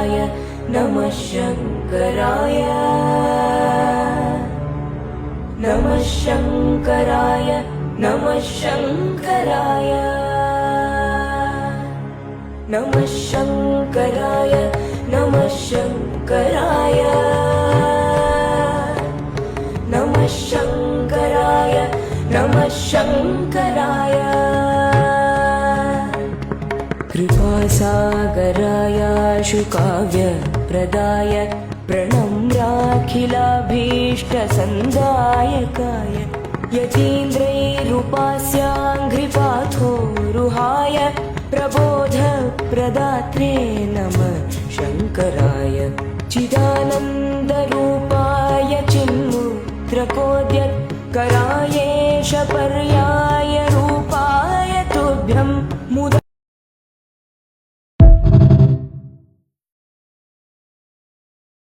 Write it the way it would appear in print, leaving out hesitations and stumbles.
शङ्कराय नमः शङ्कराय नमः शङ्कराय नमः शङ्कराय नमः शङ्कराय नमः शङ्कराय नमः शङ्कराय नमः शङ्कराय कृपासागराय शुकाव्यप्रदाय प्रणम्राखिलाभीष्टसन्दायकाय यतीन्द्रैरुपास्याङ्घ्रिपाथोरुहाय प्रबोधप्रदात्रे नमः शङ्कराय चिदानन्दरूपाय चिन्मुद्रकोद्यत्करायेश पर्याय रूपाय तुभ्यं मुदा